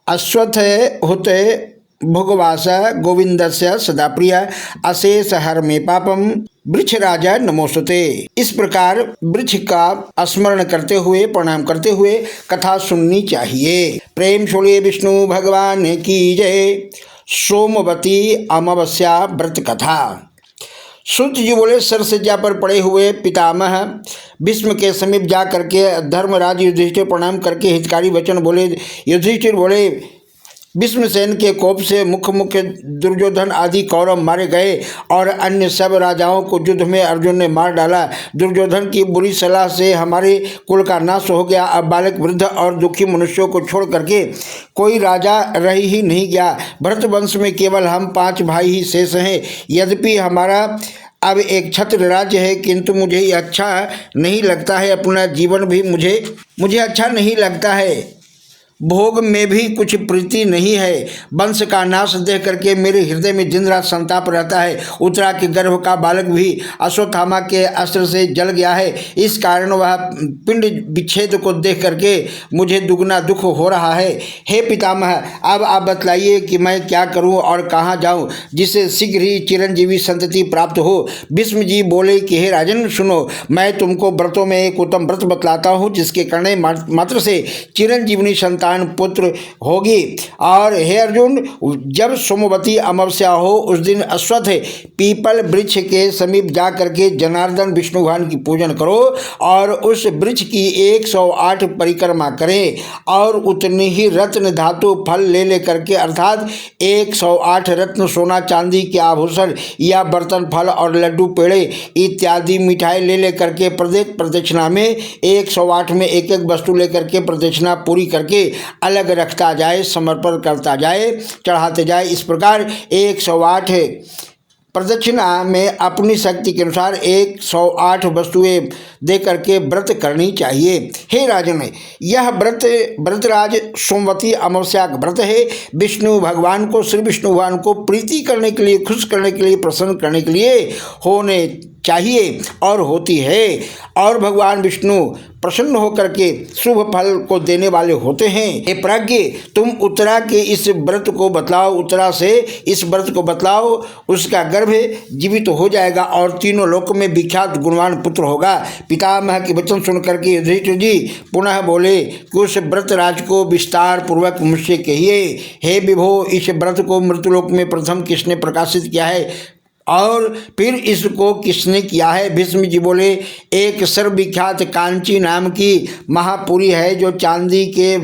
अश्वत्थ हुते भोगवास गोविंदस्य सदा प्रिय अशेष हर में पापम वृक्ष राजा नमोस्तुते। इस प्रकार वृक्ष का स्मरण करते हुए प्रणाम करते हुए कथा सुननी चाहिए। प्रेम छोड़िए विष्णु भगवान की जय। सोमवती अमावस्या व्रत कथा। सूत जी बोले, सरसज्जा पर पड़े हुए पितामह भीष्म के समीप जा करके धर्मराज युधिष्ठिर प्रणाम करके हितकारी वचन बोले। युधिष्ठिर बोले, भीष्मसेन के कोप से मुख्य दुर्योधन आदि कौरव मारे गए और अन्य सब राजाओं को युद्ध में अर्जुन ने मार डाला। दुर्योधन की बुरी सलाह से हमारे कुल का नाश हो गया। अब बालक, वृद्ध और दुखी मनुष्यों को छोड़ करके कोई राजा रह ही नहीं गया। भरत वंश में केवल हम 5 भाई ही शेष हैं। यद्यपि हमारा अब एक छत्र राज्य है, किंतु मुझे अच्छा नहीं लगता है। अपना जीवन भी मुझे अच्छा नहीं लगता है। भोग में भी कुछ प्रीति नहीं है। वंश का नाश देख करके मेरे हृदय में दिन रात संताप रहता है। उत्तरा के गर्भ का बालक भी अश्वत्थामा के अस्त्र से जल गया है। इस कारण वह पिंड विच्छेद को देख करके मुझे दुगना दुख हो रहा है। हे पितामह, अब आप बतलाइए कि मैं क्या करूं और कहां जाऊं, जिससे शीघ्र ही चिरंजीवी संतति प्राप्त हो। भीष्म जी बोले कि हे राजन, सुनो, मैं तुमको व्रतों में एक उत्तम व्रत बतलाता हूँ, जिसके करने मात्र से चिरंजीवनी संतान पुत्र होगी। और हे अर्जुन, जब सोमवती अमावस्या हो उस दिन अश्वत्थ पीपल वृक्ष के समीप जा करके जनार्दन विष्णु भगवान की पूजन करो और उस वृक्ष की 108 परिक्रमा करें और उतनी ही रत्न धातु फल ले करके, अर्थात 108 रत्न सोना चांदी के आभूषण या बर्तन, फल और लड्डू पेड़े इत्यादि मिठाई ले करके प्रत्येक प्रदक्षिणा में 108 में एक एक वस्तु लेकर के प्रदक्षिणा पूरी करके अलग रखता जाए, समर्पण करता जाए, चढ़ाते जाए। इस प्रकार 108 प्रदक्षिणा में अपनी शक्ति के अनुसार 108 वस्तुएं दे करके व्रत करनी चाहिए। हे राजन, यह व्रतराज सोमवती अमावस्या का व्रत है। विष्णु भगवान को, श्री विष्णु भगवान को प्रीति करने के लिए, खुश करने के लिए, प्रसन्न करने के लिए होने चाहिए और होती है। और भगवान विष्णु प्रसन्न होकर के शुभ फल को देने वाले होते हैं। हे प्राज्ञ, तुम उत्तरा के इस व्रत को बतलाओ, उत्तरा से इस व्रत को बतलाओ, उसका गर्भ जीवित हो जाएगा और तीनों लोकों में विख्यात गुणवान पुत्र होगा। पितामह के वचन सुन करके युधिष्ठिर जी पुनः बोले कि उस व्रत राज को विस्तार पूर्वक मुझसे कहिए। हे विभो, इस व्रत को मृत्युलोक में प्रथम किसने प्रकाशित किया है और फिर इसको किसने किया है? भीष्म जी बोले, एक सर्वविख्यात कांची नाम की महापुरी है, जो चांदी के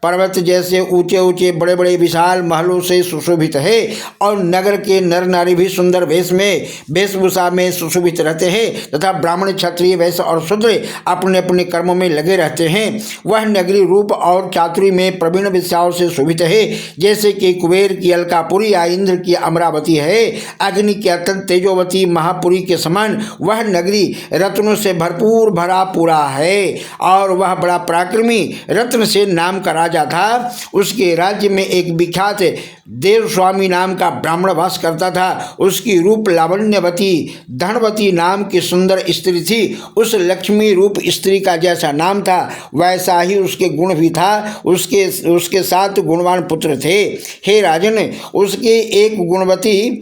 पर्वत जैसे ऊंचे ऊंचे बड़े बड़े विशाल महलों से सुशोभित है और नगर के नर नारी भी सुंदर वेशभूषा में सुशोभित रहते हैं तथा ब्राह्मण, क्षत्रिय, वैश्य और शूद्र अपने अपने कर्मों में लगे रहते हैं। वह नगरी रूप और चातुरी में प्रवीण विद्याओं से शोभित है, जैसे कि कुबेर की अलकापुरी या इंद्र की अमरावती है। अग्नि के तेजोवती महापुरी के समान वह नगरी रत्नों से भरपूर भरा पूरा है और वह बड़ा पराक्रमी रत्न से नाम का राजा था। उसके राज्य में एक विख्यात देवस्वामी नाम का ब्राह्मण वास करता था। उसकी रूप लावण्यवती धनवती नाम की सुंदर स्त्री थी। उस लक्ष्मी रूप स्त्री का जैसा नाम था वैसा ही उसके गुण भी था। उसके 7 गुणवान पुत्र थे। हे राजन, उसके एक गुणवती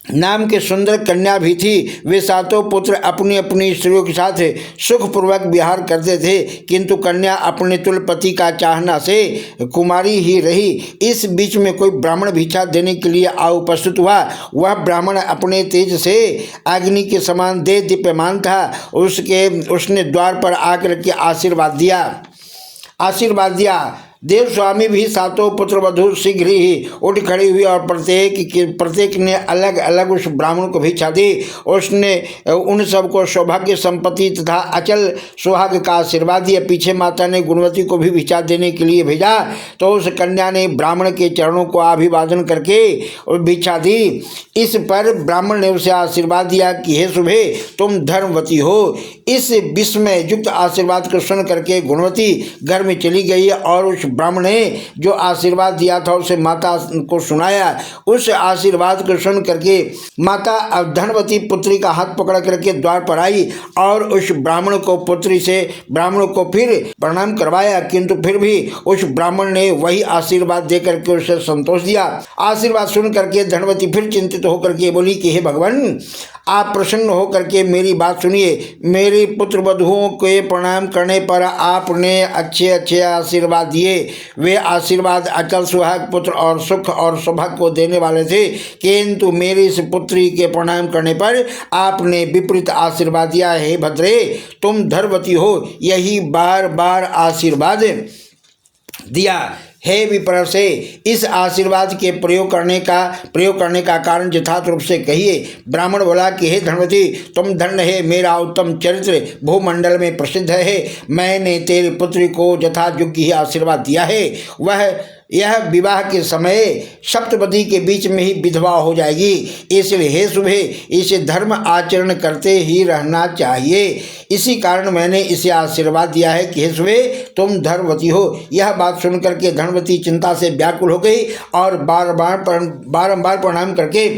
नाम के सुंदर कन्या भी थी। वे 7 पुत्र अपनी अपनी स्त्रियों के साथ सुखपूर्वक विहार करते थे, किंतु कन्या अपने तुलपति का चाहना से कुमारी ही रही। इस बीच में कोई ब्राह्मण भिक्षा देने के लिए आ उपस्थित हुआ। वह ब्राह्मण अपने तेज से अग्नि के समान दीप्यमान था। उसने द्वार पर आकर के आशीर्वाद दिया। देवस्वामी भी 7 पुत्र वधु शीघ्र ही उठ खड़ी हुई और प्रत्येक ने अलग अलग उस ब्राह्मण को भिक्षा दी। उसने उन सबको सौभाग्य, संपत्ति तथा अचल सुहाग का आशीर्वाद दिया। पीछे माता ने गुणवती को भी भिक्षा देने के लिए भेजा, तो उस कन्या ने ब्राह्मण के चरणों को अभिवादन करके भिक्षा दी। इस पर ब्राह्मण ने उसे आशीर्वाद दिया कि हे शुभे, तुम धर्मवती हो। इस विस्मय युक्त आशीर्वाद को सुन करके गुणवती घर में चली गई और उस ब्राह्मण ने जो आशीर्वाद दिया था उसे माता को सुनाया। उस आशीर्वाद को सुन करके माता धनवती पुत्री का हाथ पकड़ करके द्वार पर आई और उस ब्राह्मण को फिर प्रणाम करवाया, किंतु फिर भी उस ब्राह्मण ने वही आशीर्वाद दे करके उसे संतोष दिया। आशीर्वाद सुन करके धनवती फिर चिंतित होकर के बोली कि हे भगवान, आप प्रसन्न होकर के मेरी बात सुनिए। मेरी पुत्र वधुओं के प्रणाम करने पर आपने अच्छे अच्छे आशीर्वाद दिए। वे आशीर्वाद अचल सुहाग पुत्र और सुख और सौभाग्य को देने वाले थे, किंतु मेरी इस पुत्री के प्रणाम करने पर आपने विपरीत आशीर्वाद दिया। हे भद्रे, तुम धर्मवती हो, यही बार बार आशीर्वाद दिया। हे विप्र से इस आशीर्वाद के प्रयोग करने का कारण यथार्थ रूप से कहिए। ब्राह्मण बोला कि हे धनवती, तुम धन्य है, मेरा उत्तम चरित्र भूमंडल में प्रसिद्ध है। मैंने तेरी पुत्री को यथायोग्य ही आशीर्वाद दिया है। यह विवाह के समय सप्तपदी के बीच में ही विधवा हो जाएगी, इसलिए हे शुभे, इसे धर्म आचरण करते ही रहना चाहिए। इसी कारण मैंने इसे आशीर्वाद दिया है कि हे शुभे, तुम धर्मवती हो। यह बात सुनकर के धनवती चिंता से व्याकुल हो गई और बारंबार प्रणाम करके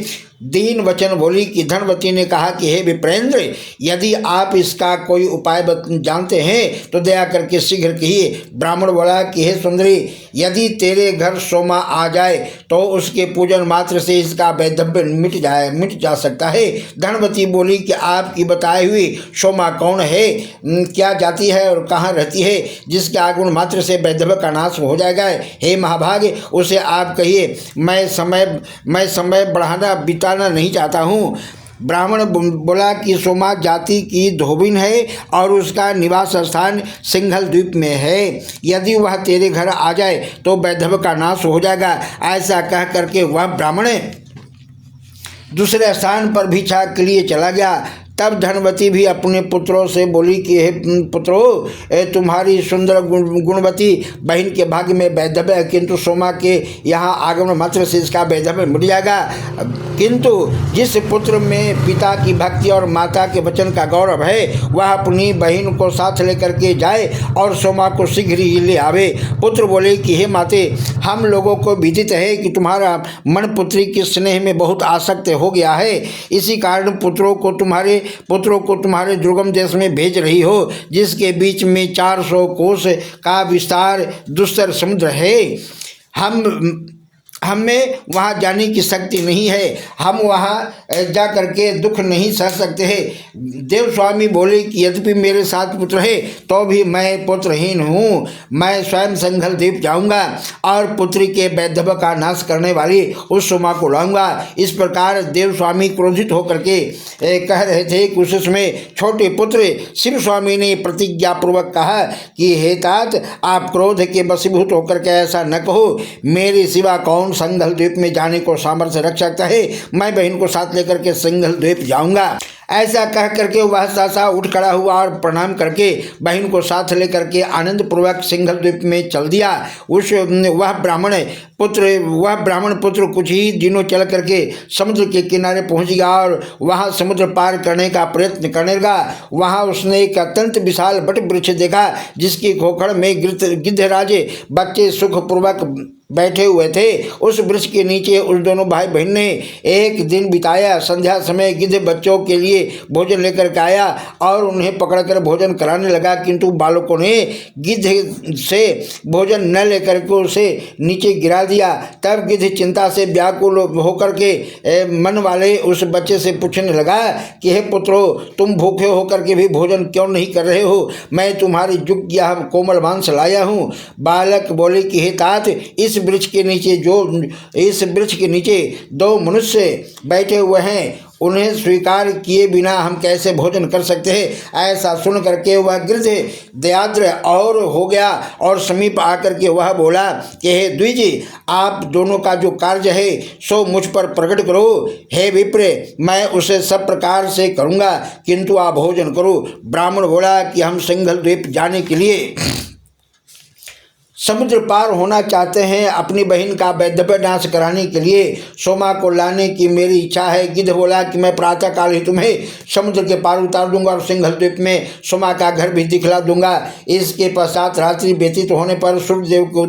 दीन वचन बोली कि धनवती ने कहा कि हे विप्रेंद्र, यदि आप इसका कोई उपाय जानते हैं तो दया करके शीघ्र कहिए। ब्राह्मण बोला कि हे सुंदरी, यदि तेरे घर सोमा आ जाए तो उसके पूजन मात्र से इसका वैधव्य मिट जा सकता है। धनवती बोली कि आपकी बताई हुई सोमा कौन है, क्या जाति है और कहाँ रहती है, जिसके आगमन मात्र से वैधव्य का नाश हो जाएगा। हे महाभाग्य, उसे आप कहिए। मैं समय बढ़ाना बिताना नहीं चाहता हूँ। ब्राह्मण बोला कि सोमा जाति की धोबिन है और उसका निवास स्थान सिंघल द्वीप में है। यदि वह तेरे घर आ जाए तो वैधव्य का नाश हो जाएगा। ऐसा कह करके वह ब्राह्मण दूसरे स्थान पर भिक्षा के लिए चला गया। तब धनवती भी अपने पुत्रों से बोली कि हे पुत्रों, तुम्हारी सुंदर गुणवती बहन के भाग्य में वैधव्य है, किंतु सोमा के यहाँ आगमन मात्र से इसका वैधव्य मिट जाएगा। किंतु जिस पुत्र में पिता की भक्ति और माता के वचन का गौरव है, वह अपनी बहन को साथ लेकर के जाए और सोमा को शीघ्र ही ले आवे। पुत्र बोले कि हे माते, हम लोगों को विदित है कि तुम्हारा मन पुत्री के स्नेह में बहुत आसक्त हो गया है। इसी कारण पुत्रों को तुम्हारे दुर्गम देश में भेज रही हो, जिसके बीच में 400 कोस का विस्तार दुस्तर समुद्र है। हमें वहाँ जाने की शक्ति नहीं है, हम वहाँ जा करके दुख नहीं सह सकते हैं। देव स्वामी बोले कि यद्यपि मेरे साथ पुत्र है तो भी मैं पुत्रहीन हूँ। मैं स्वयं सिंघल द्वीप जाऊँगा और पुत्री के वैधव्य का नाश करने वाली उस सोमा को लाऊंगा। इस प्रकार देव स्वामी क्रोधित होकर के कह रहे थे कि उस समय छोटे पुत्र शिव स्वामी ने प्रतिज्ञापूर्वक कहा कि हे तात, आप क्रोध के वशीभूत होकर के ऐसा न कहो। मेरे सिवा कौन सिंघल द्वीप में जाने को सामर्थ्य रख सकता है। मैं बहन को साथ लेकर के सिंघल द्वीप जाऊंगा। ऐसा कह करके वह सहसा उठ खड़ा हुआ और प्रणाम करके बहन को साथ लेकर के आनंद पूर्वक सिंघल द्वीप में चल दिया। वह ब्राह्मण पुत्र कुछ ही दिनों चल करके समुद्र के किनारे पहुंच गया और वहां समुद्र पार करने का प्रयत्न करने लगा। वहां उसने एक अत्यंत विशाल वट वृक्ष देखा, जिसकी खोखड़ में गिद्धराज बच्चे सुखपूर्वक बैठे हुए थे। उस वृक्ष के नीचे उस दोनों भाई बहन ने एक दिन बिताया। संध्या समय गिद्ध बच्चों के लिए भोजन लेकर के आया और उन्हें पकड़कर भोजन कराने लगा, किंतु बालकों ने गिद्ध से भोजन न लेकर के उसे नीचे गिरा दिया। तब गिद्ध चिंता से व्याकुल होकर के मन वाले उस बच्चे से पूछने लगा कि हे पुत्रो, तुम भूखे होकर के भी भोजन क्यों नहीं कर रहे हो? मैं तुम्हारी युग्य कोमल मांस लाया हूँ। बालक बोले कि हे तात, इस वृक्ष के नीचे 2 मनुष्य बैठे हुए हैं, उन्हें स्वीकार किए बिना हम कैसे भोजन कर सकते हैं? ऐसा सुन करके वह गिद्ध दयाद्र और हो गया और समीप आकर के वह बोला कि हे द्विज, आप दोनों का जो कार्य है सो मुझ पर प्रकट करो। हे विप्र, मैं उसे सब प्रकार से करूँगा, किंतु आप भोजन करो। ब्राह्मण बोला कि हम सिंघल द्वीप जाने के लिए समुद्र पार होना चाहते हैं। अपनी बहन का वैधव्य नाश कराने के लिए सोमा को लाने की मेरी इच्छा है। गिद्ध बोला कि मैं प्रातः काल ही तुम्हें समुद्र के पार उतार दूंगा और सिंघल द्वीप में सोमा का घर भी दिखला दूंगा। इसके पश्चात रात्रि व्यतीत होने पर सूर्यदेव के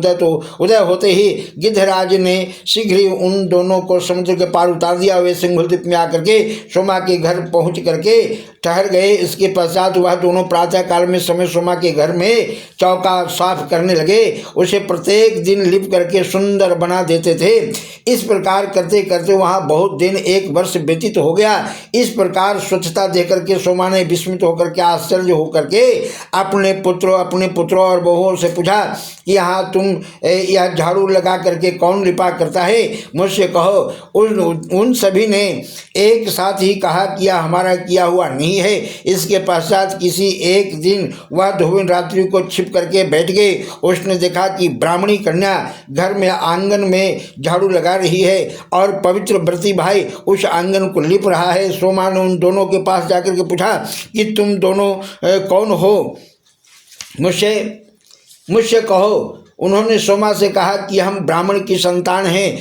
उदय होते ही गिद्धराज ने शीघ्र ही उन दोनों को समुद्र के पार उतार दिया। वे सिंघल द्वीप में आकर के सोमा के घर पहुँच करके ठहर गए। इसके पश्चात वह दोनों प्रातः काल में समय सोमा के घर में चौका साफ करने लगे। उसे प्रत्येक दिन लिप करके सुंदर बना देते थे। इस प्रकार करते करते वहाँ बहुत दिन 1 वर्ष व्यतीत हो गया। इस प्रकार स्वच्छता देख करके सोमा ने विस्मित होकर के आश्चर्य होकर के अपने पुत्रों और बहुओं से पूछा कि यहाँ तुम यह झाड़ू लगा करके कौन लिपा करता है, मुझसे कहो। उन सभी ने एक साथ ही कहा कि यह हमारा किया हुआ नहीं है। इसके पश्चात किसी एक दिन वह धोबिन रात्रि को छिप करके बैठ गए। उसने देखा कि ब्राह्मणी कन्या घर में आंगन में झाड़ू लगा रही है और पवित्र व्रती भाई उस आंगन को लिप रहा है। सोमा ने उन दोनों के पास जाकर के पूछा कि तुम दोनों कौन हो, मुझसे कहो। उन्होंने सोमा से कहा कि हम ब्राह्मण की संतान हैं।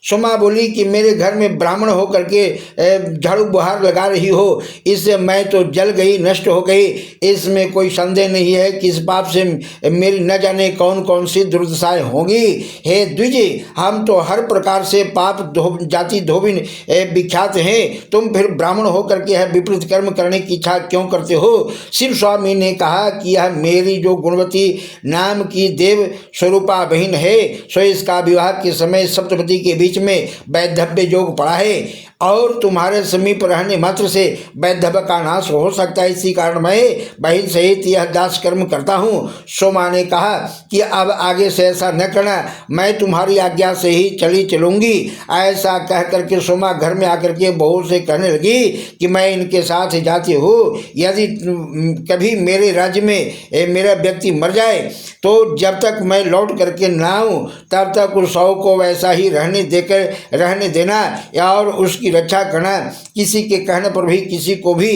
सोमा बोली कि मेरे घर में ब्राह्मण होकर के झाड़ू बुहार लगा रही हो, इससे मैं तो जल गई, नष्ट हो गई। इसमें कोई संदेह नहीं है कि इस पाप से मेरी न जाने कौन कौन सी दुर्दशाएं होंगी। हे द्विज, हम तो हर प्रकार से पाप जाति धोबिन विख्यात हैं। तुम फिर ब्राह्मण होकर के यह विपरीत कर्म करने की इच्छा क्यों करते हो? शिव स्वामी ने कहा कि यह मेरी जो गुणवती नाम की देव स्वरूपा बहन है, सो इसका विवाह के समय सप्तपदी के बीच में वैधव्य योग पड़ा है और तुम्हारे समीप रहने मात्र से वैधव्य का नाश हो सकता है। इसी कारण मैं बहन सहित यह दास कर्म करता हूँ। सोमा ने कहा कि अब आगे से ऐसा न करना, मैं तुम्हारी आज्ञा से ही चलूंगी। ऐसा कह करके सोमा घर में आकर के बहू से कहने लगी कि मैं इनके साथ जाती हूँ। यदि कभी मेरे राज्य में मेरा व्यक्ति मर जाए तो जब तक मैं लौट करके न आऊँ तब तक उस शव को वैसा ही रहने देना और उसकी रक्षा करना। किसी के कहने पर भी किसी को भी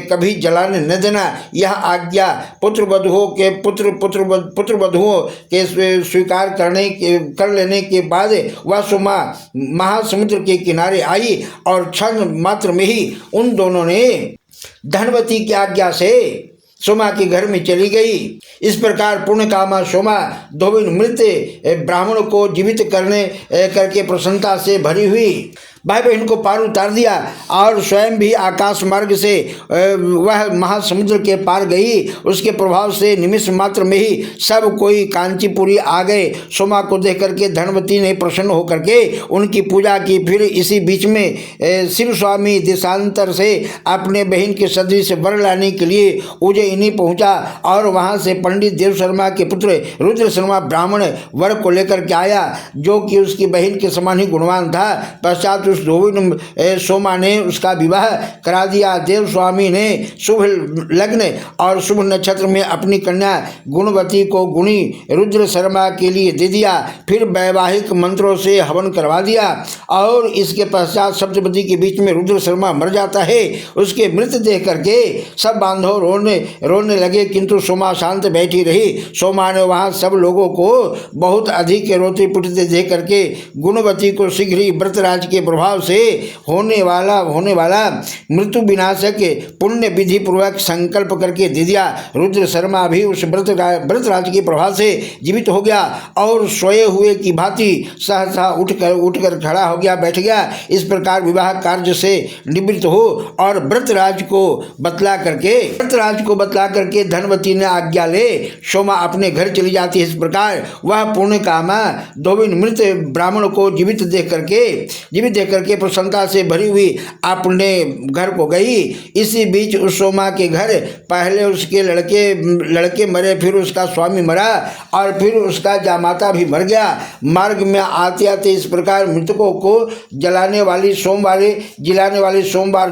कभी जलाने न देना। यह आज्ञा पुत्र वधुओं के स्वीकार कर लेने के बाद वह सोमा महासमुद्र के किनारे आई और क्षण मात्र में ही उन दोनों ने धनवती की आज्ञा से सोमा के घर में चली गई। इस प्रकार पूर्णकामा सोमा धोबिन मृत ब्राह्मण को जीवित करके प्रसन्नता से भरी हुई भाई बहन को पार उतार दिया और स्वयं भी आकाश मार्ग से वह महासमुद्र के पार गई। उसके प्रभाव से निमिष मात्र में ही सब कोई कांचीपुरी आ गए। सोमा को देख करके धनवती ने प्रसन्न होकर के उनकी पूजा की। फिर इसी बीच में शिव स्वामी देशांतर से अपने बहन के सदृश वर लाने के लिए उज्जैनी पहुंचा और वहां से पंडित देव शर्मा के पुत्र रुद्र शर्मा ब्राह्मण वर को लेकर के आया, जो कि उसकी बहन के समान ही गुणवान था। पश्चात उस धोबिन सोमा ने उसका विवाह करा दिया। देव स्वामी ने शुभ लग्न और शुभ नक्षत्र में अपनी कन्या गुणवती को गुणी रुद्र शर्मा के लिए दे दिया। फिर वैवाहिक मंत्रों से हवन करवा दिया और इसके पश्चात सप्तपदी के बीच में रुद्र शर्मा मर जाता है। उसके मृत देख करके सब बांधव रोने लगे, किंतु सोमा शांत बैठी रही। सोमा ने वहाँ सब लोगों को बहुत अधिक रोते पिटते देख करके गुणवती को शीघ्र ही व्रतराज के प्रभाव से होने वाला मृत्यु विनाशक पुण्य विधि पूर्वक संकल्प करके दे दिया। रुद्र शर्मा भी उस व्रतराज के प्रभाव से जीवित हो गया और सोए हुए की भांति सहसा उठकर खड़ा हो गया, बैठ गया। इस प्रकार विवाह कार्य से निवृत्त हो और व्रतराज को बतला करके धनवती ने आज्ञा ले सोमा अपने घर चली जाती है। इस प्रकार वह पूर्णकामा धोबिन मृत ब्राह्मण को जीवित देख करके प्रसन्नता से भरी हुई अपने घर को गई। इसी बीच उस सोमा के घर पहले उसके लड़के मरे, फिर उसका स्वामी मरा और फिर उसका जामाता भी मर गया। मार्ग में आते आते इस प्रकार मृतकों को जिलाने वाली सोमवार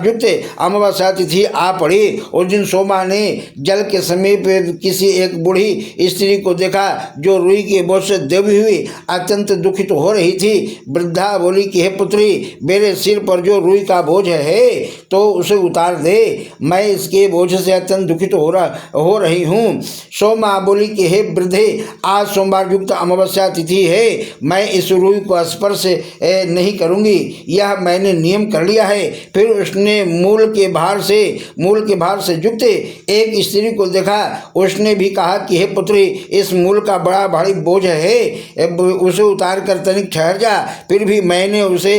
युक्त अमावस्या तिथि आ पड़ी। उस दिन सोमा ने जल के समीप किसी एक बूढ़ी स्त्री को देखा जो रुई के बोझ से दबी हुई अत्यंत दुखित हो रही थी। वृद्धा बोली कि हे पुत्री, मेरे सिर पर जो रुई का बोझ है तो उसे उतार दे, मैं इसके बोझ से अत्यंत दुखित हो रही हूँ। सोमा बोली कि हे वृद्धे, आज सोमवार युक्त अमावस्या तिथि है, मैं इस रुई को स्पर्श नहीं करूँगी, यह मैंने नियम कर लिया है। फिर उसने मूल के भार से युक्त एक स्त्री को देखा। उसने भी कहा कि हे पुत्री, इस मूल का बड़ा भारी बोझ है, उसे उतार कर तनिक ठहर जा, फिर भी मैंने उसे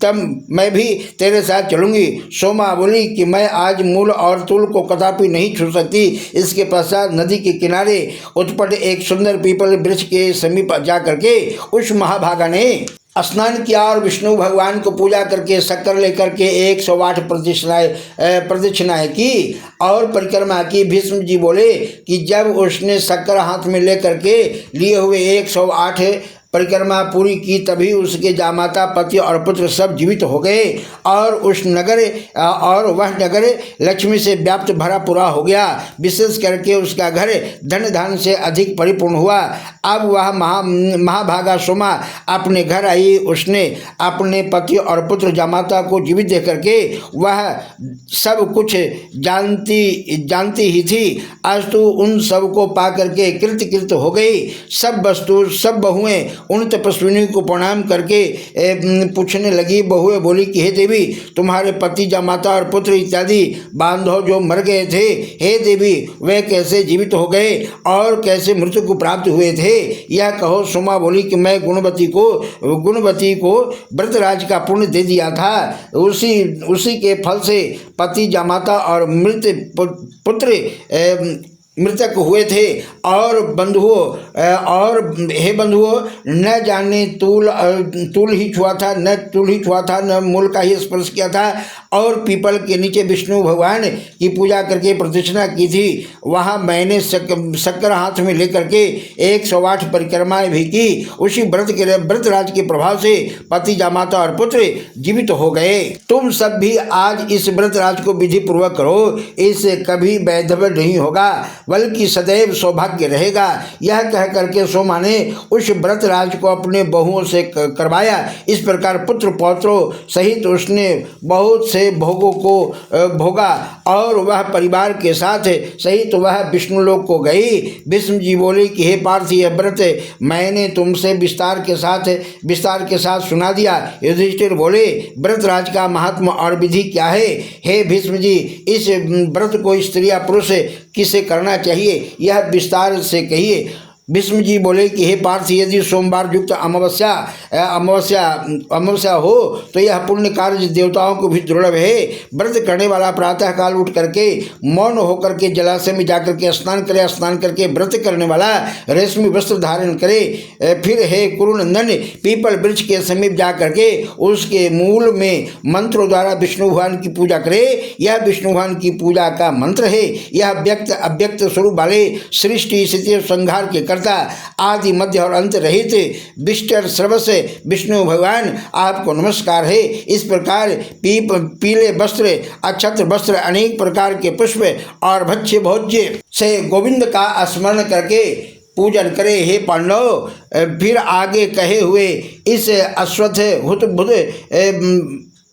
तब मैं भी तेरे साथ चलूंगी। सोमा बोली कि मैं आज मूल और तूल को कदापि नहीं छू सकती। इसके पश्चात नदी के किनारे उत्पन्न एक सुंदर पीपल वृक्ष के समीप जाकर के उस महाभागा ने स्नान किया और विष्णु भगवान को पूजा करके शक्कर लेकर के 108 प्रदक्षिणाएं की और परिक्रमा की। भीष्म जी बोले कि जब उसने शक्कर हाथ में लेकर के लिए हुए 108 परिक्रमा पूरी की, तभी उसके जामाता, पति और पुत्र सब जीवित हो गए और वह नगर लक्ष्मी से व्याप्त भरा पूरा हो गया। विशेष करके उसका घर धन धान से अधिक परिपूर्ण हुआ। अब वह महाभागा सोमा अपने घर आई। उसने अपने पति और पुत्र जामाता को जीवित देख करके वह सब कुछ जानती ही थी, अस्तु उन सब को पा करके कृत हो गई। सब वस्तु, सब बहुएं उन तपस्विनी को प्रणाम करके पूछने लगी। बहुएं बोली कि हे देवी, तुम्हारे पति, जामाता और पुत्र इत्यादि बांधव जो मर गए थे, हे देवी, वे कैसे जीवित हो गए और कैसे मृत्यु को प्राप्त हुए थे, यह कहो। सोमा बोली कि मैं गुणवती को व्रतराज का पुण्य दे दिया था, उसी के फल से पति, जामाता और पुत्र मृतक हुए थे। और हे बंधुओं, न जाने तूल ही छुआ था, न मूल का ही स्पर्श किया था और पीपल के नीचे विष्णु भगवान की पूजा करके प्रदक्षिणा की थी। वहाँ मैंने शक्कर हाथ में लेकर के 108 परिक्रमाएं भी की। उसी व्रतराज के प्रभाव से पति, जामाता और पुत्र जीवित हो गए। तुम सब भी आज इस व्रतराज को विधि पूर्वक करो, इससे कभी वैधव्य नहीं होगा बल्कि सदैव सौभाग्य रहेगा। यह कह करके सोमा ने उस व्रतराज को अपने बहुओं से करवाया। इस प्रकार पुत्र पौत्रों सहित उसने बहुत से भोगों को भोगा और वह परिवार के साथ सहित वह विष्णुलोक को गई। भीष्म जी बोले कि हे पार्थ, यह व्रत मैंने तुमसे विस्तार के साथ सुना दिया। युधिष्ठिर बोले, व्रतराज का महात्मा और विधि क्या है? हे भीष्म जी, इस व्रत को स्त्री या पुरुष किसे करना चाहिए, यह विस्तार से कहिए। भीष्म जी बोले कि हे पार्थ, यदि सोमवार युक्त अमावस्या हो तो यह पुण्य कार्य देवताओं को भी दुर्लभ है। व्रत करने वाला प्रातः काल उठ करके मौन होकर के जलाशय में जाकर के स्नान करे, स्नान करके व्रत करने वाला रेशमी वस्त्र धारण करे। फिर हे कुरुनंदन, पीपल वृक्ष के समीप जा करके उसके मूल में मंत्रों द्वारा विष्णु भगवान की पूजा करे। यह विष्णु भगवान की पूजा का मंत्र है। यह व्यक्त अव्यक्त स्वरूप वाले सृष्टि, स्थिति, संहार के कर्ता, आदि, मध्य और अंत रहित विष्टर सर्वस्य विष्णु भगवान आपको नमस्कार है। इस प्रकार पीले वस्त्र, अक्षत्र वस्त्र, अनेक प्रकार के पुष्प और भक्ष्य भोज्य से गोविंद का स्मरण करके पूजन करे। हे पांडव, फिर आगे कहे हुए इस अश्वत्थ हुत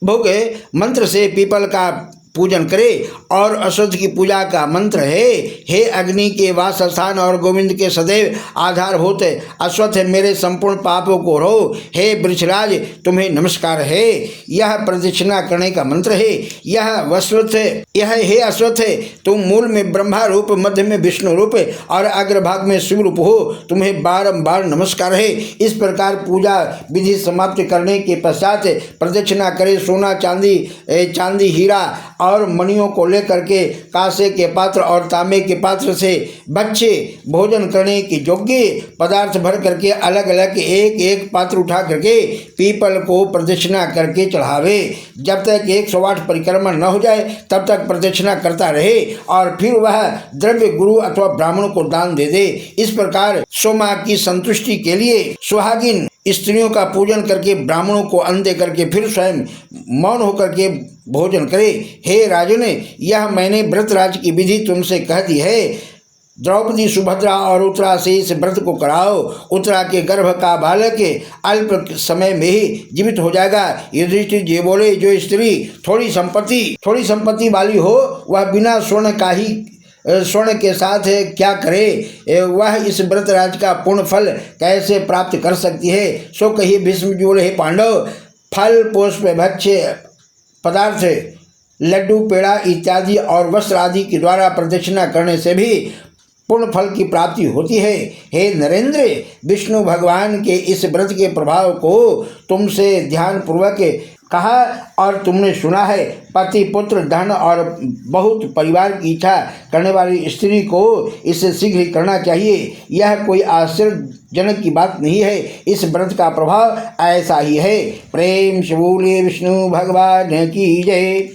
भुग मंत्र से पीपल का पूजन करे और अश्वत्थ की पूजा का मंत्र है, हे अग्नि के वास स्थान और गोविंद के सदैव आधार होते अश्वत्थ मेरे संपूर्ण पापों को रो। हे वृक्षराज, तुम्हें नमस्कार है। यह प्रदक्षिणा करने का मंत्र है। यह हे अश्वत्थ, तुम मूल में ब्रह्मा रूप, मध्य में विष्णु रूप और अग्रभाग में शिव रूप हो। तुम्हें बारंबार नमस्कार है। इस प्रकार पूजा विधि समाप्त करने के पश्चात प्रदक्षिणा करे। सोना, चांदी, हीरा और मणियों को लेकर के कांसे के पात्र और तांबे के पात्र से बच्चे भोजन करने की योग्य पदार्थ भर करके अलग अलग एक एक पात्र उठा करके पीपल को प्रदक्षिणा करके चढ़ावे। जब तक 108 परिक्रमा न हो जाए तब तक प्रदक्षिणा करता रहे और फिर वह द्रव्य गुरु अथवा ब्राह्मणों को दान दे दे। इस प्रकार सोमा की संतुष्टि के लिए सुहागिन स्त्रियों का पूजन करके ब्राह्मणों को अन्न दे करके फिर स्वयं मौन होकर के भोजन करे। हे राजन, यह मैंने व्रतराज की विधि तुमसे कह दी है। द्रौपदी, सुभद्रा और उत्तरा से इस व्रत को कराओ। उत्तरा के गर्भ का बालक अल्प समय में ही जीवित हो जाएगा। युधिष्ठिर जी बोले, जो स्त्री थोड़ी संपत्ति वाली हो वह बिना स्वर्ण के साथ क्या करे, वह इस व्रत राज का पूर्ण फल कैसे प्राप्त कर सकती है। सो कहिए भीष्म जी बोले, हे पांडव, फल पुष्प भक्ष्य पदार्थ, लड्डू, पेड़ा इत्यादि और वस्त्र आदि के द्वारा प्रदक्षिणा करने से भी पूर्ण फल की प्राप्ति होती है। हे नरेंद्र, विष्णु भगवान के इस व्रत के प्रभाव को तुमसे ध्यान पूर्वक कहा और तुमने सुना है। पति, पुत्र, धन और बहुत परिवार की इच्छा करने वाली स्त्री को इसे शीघ्र करना चाहिए। यह कोई आश्चर्यजनक की बात नहीं है। इस व्रत का प्रभाव ऐसा ही है। प्रेम से बोले विष्णु भगवान की जय।